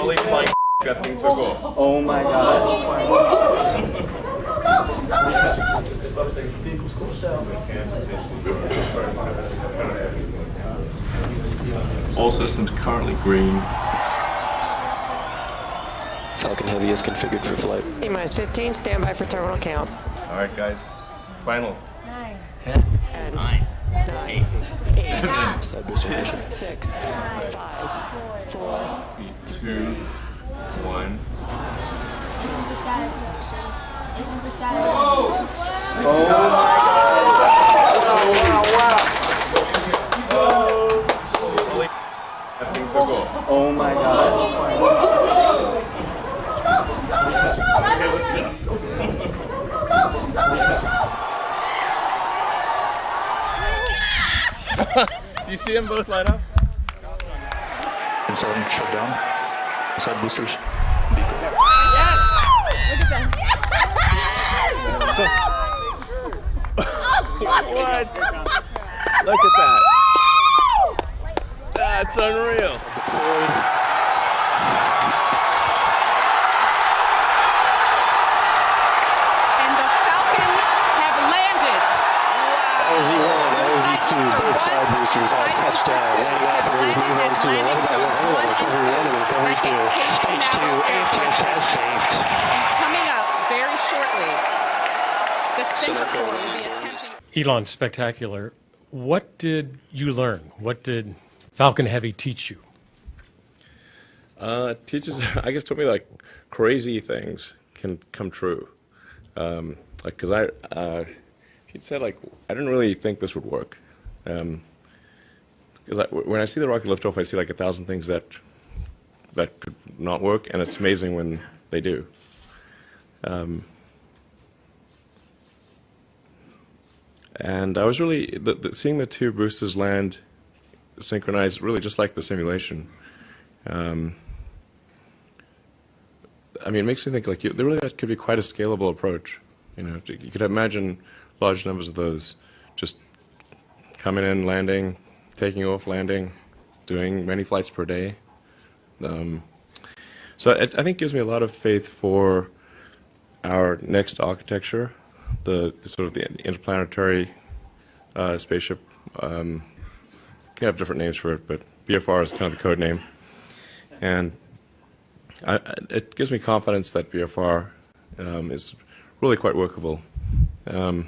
Holy flying that thing took off. Oh my god. All systems currently green. Falcon Heavy is configured for flight. T-minus 15, stand by for terminal count. All right, guys. Final. 9, 10, 9, 8, Side booster mission. 6, 5, 4, 2, 1. Holy that thing took off. Oh my god. Okay, listen up. Do you see them both light up? Inside shut down. Side boosters. What? Look at that. That's unreal. Deployed. and the Falcons have landed. LZ1, LZ2, both side boosters all touchdown. Landing out there is move on to 11 recovery 1 and recovery 2. 8-2, 8 And coming up very shortly, the center core will be attempting. Elon, spectacular. What did you learn? What did Falcon Heavy teach you? Teaches, I guess, told me like crazy things can come true. Like, cause he said like, I didn't really think this would work. Cause when I see the rocket lift off, I see like 1,000 things that could not work, and it's amazing when they do. And I was really, seeing the two boosters land synchronized, really just like the simulation. I mean, it makes me think like there really could be quite a scalable approach. You know, you could imagine large numbers of those just coming in, landing, taking off, landing, doing many flights per day. So I think it gives me a lot of faith for our next architecture, the sort of the interplanetary spaceship. You can have different names for it, but BFR is kind of the code name. And it gives me confidence that BFR is really quite workable. But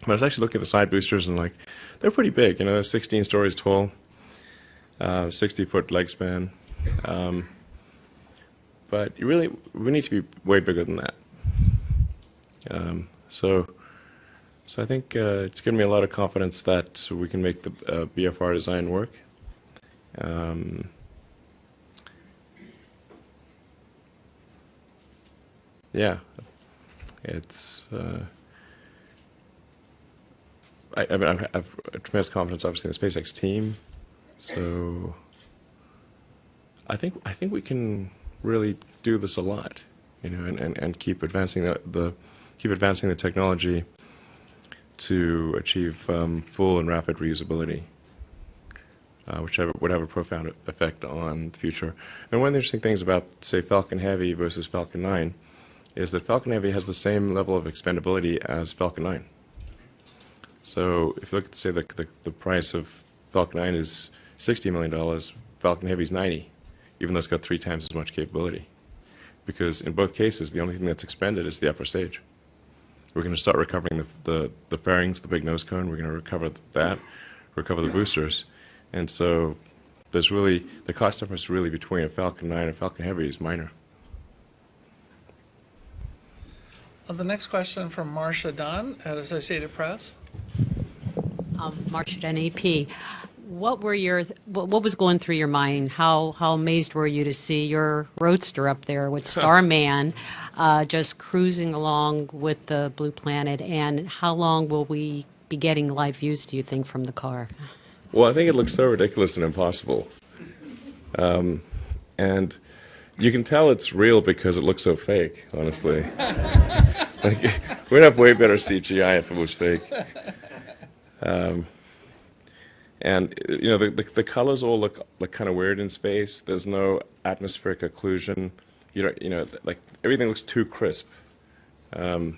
I was actually looking at the side boosters and like, they're pretty big, you know, they're 16 stories tall, 60-foot leg span. But we need to be way bigger than that. So I think it's given me a lot of confidence that we can make the BFR design work. Yeah, it's. I mean, I have tremendous confidence, obviously, in the SpaceX team. So I think we can really do this a lot, you know, and keep advancing the technology to achieve full and rapid reusability, which would have a profound effect on the future. And one of the interesting things about, say, Falcon Heavy versus Falcon 9 is that Falcon Heavy has the same level of expendability as Falcon 9. So if you look at, say, the price of Falcon 9 is $60 million, Falcon Heavy is 90, even though it's got 3 times as much capability. Because in both cases, the only thing that's expended is the upper stage. We're going to start recovering the fairings, the big nose cone. We're going to recover that, recover the boosters. And so there's really, the cost difference really between a Falcon 9 and a Falcon Heavy is minor. The next question from Marcia Dunn at Associated Press. Marcia Dunn, AP. What was going through your mind? How amazed were you to see your roadster up there with Starman just cruising along with the Blue Planet? And how long will we be getting live views, do you think, from the car? Well, I think it looks so ridiculous and impossible. And you can tell it's real because it looks so fake, honestly. Like, we'd have way better CGI if it was fake. And the colors all look kind of weird in space. There's no atmospheric occlusion. Like everything looks too crisp. But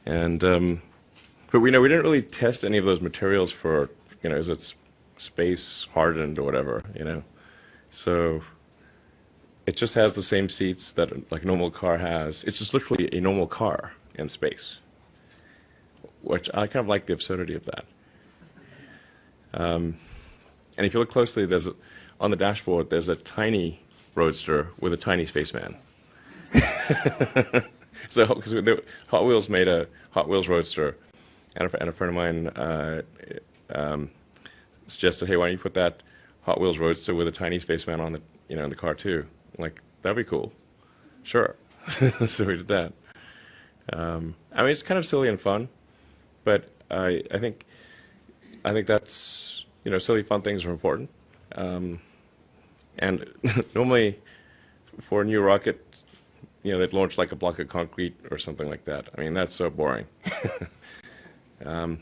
we didn't really test any of those materials for, is it space hardened or whatever, So it just has the same seats that like a normal car has. It's just literally a normal car in space, which I kind of like the absurdity of that. And if you look closely, on the dashboard, there's a tiny roadster with a tiny spaceman. So, because Hot Wheels made a Hot Wheels roadster, and a friend of mine suggested, hey, why don't you put that Hot Wheels roadster with a tiny spaceman on the, in the car too? I'm like, that'd be cool. Sure. So we did that. I mean, it's kind of silly and fun, but I think that's, silly, fun things are important. And normally for a new rocket, they'd launch like a block of concrete or something like that. I mean, that's so boring. And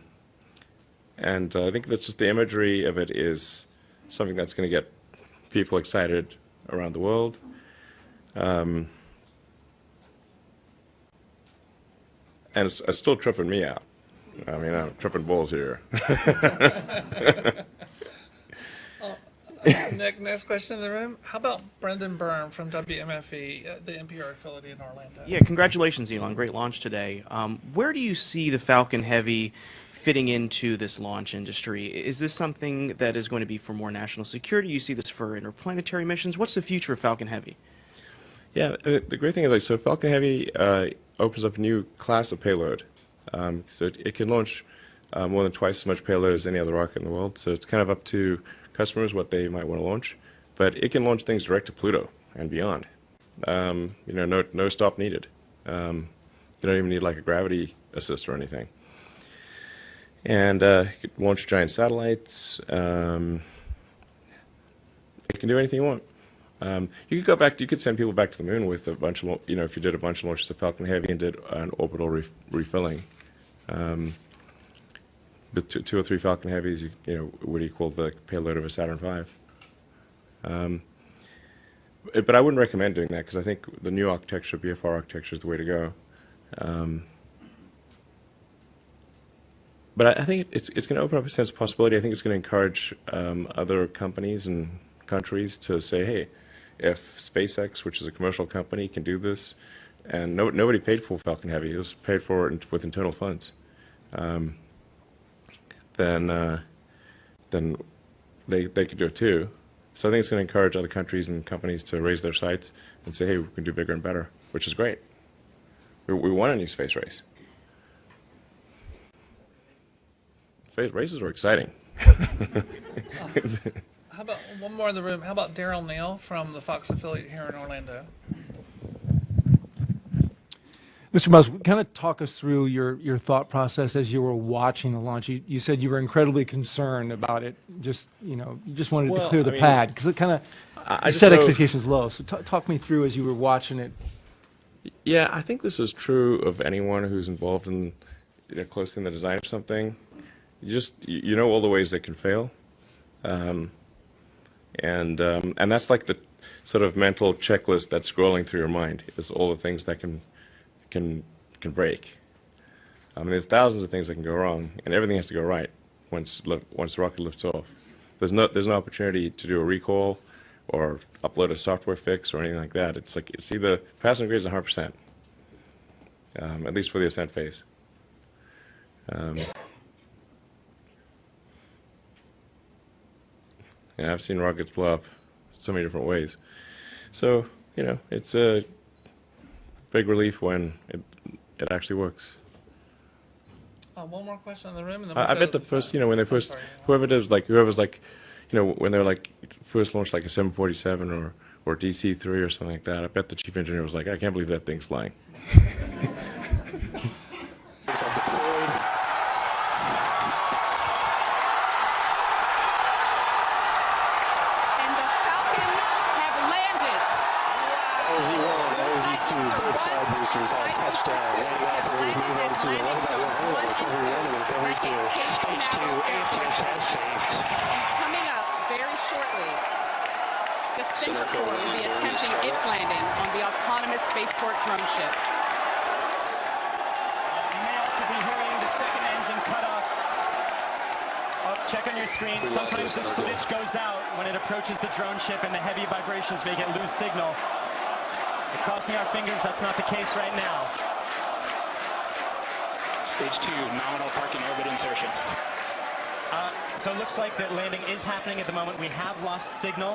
I think that's just the imagery of it is something that's going to get people excited around the world. And it's still tripping me out. I mean, I'm tripping balls here. Nick, next question in the room. How about Brendan Byrne from WMFE, the NPR affiliate in Orlando? Yeah, congratulations, Elon. Great launch today. Where do you see the Falcon Heavy fitting into this launch industry? Is this something that is going to be for more national security? You see this for interplanetary missions? What's the future of Falcon Heavy? Yeah, the great thing is, so Falcon Heavy opens up a new class of payload. So it can launch more than twice as much payload as any other rocket in the world. So it's kind of up to customers what they might want to launch. But it can launch things direct to Pluto and beyond. No stop needed. You don't even need like a gravity assist or anything. And it can launch giant satellites. It can do anything you want. You could go back. You could send people back to the moon with a bunch of, if you did a bunch of launches of Falcon Heavy and did an orbital refilling. With two or three Falcon Heavies, would equal the payload of a Saturn V. But I wouldn't recommend doing that because I think the new architecture, BFR architecture, is the way to go. But I think it's going to open up a sense of possibility. I think it's going to encourage other companies and countries to say, hey, if SpaceX, which is a commercial company, can do this, and nobody paid for Falcon Heavy, it was paid for with internal funds, then they could do it too. So I think it's going to encourage other countries and companies to raise their sights and say, hey, we can do bigger and better, which is great. We want a new space race. Space races are exciting. How about one more in the room? How about Daryl Neal from the Fox affiliate here in Orlando? Mr. Musk, kind of talk us through your thought process as you were watching the launch. You said you were incredibly concerned about it. You just wanted to clear the pad because it kind of set expectations low. So talk me through as you were watching it. Yeah, I think this is true of anyone who's involved in closely in the design of something. You know all the ways they can fail, and that's like the sort of mental checklist that's scrolling through your mind. Is all the things that can break. I mean, there's thousands of things that can go wrong, and everything has to go right once the rocket lifts off. There's no opportunity to do a recall or upload a software fix or anything like that. It's either passing grade is 100%, at least for the ascent phase. Yeah, I've seen rockets blow up so many different ways. So, it's a big relief when it actually works. One more question in the room. And then I bet the first, when they first, whoever's when they're first launched like a 747 or DC-3 or something like that, I bet the chief engineer was like, I can't believe that thing's flying. side boosters all touched down. Landing off the move on to 11 by 1, recovery 1, and recovery 2. 8-2. Coming up very shortly, the Center Core will be attempting its landing on the autonomous spaceport drum ship. You may also be hearing the second engine cut off. Oh, check on your screen. Sometimes this footage goes out when it approaches the drone ship and the heavy vibrations make it lose signal. We're crossing our fingers that's not the case right now. Stage 2, nominal parking orbit insertion. So it looks like that landing is happening at the moment. We have lost signal.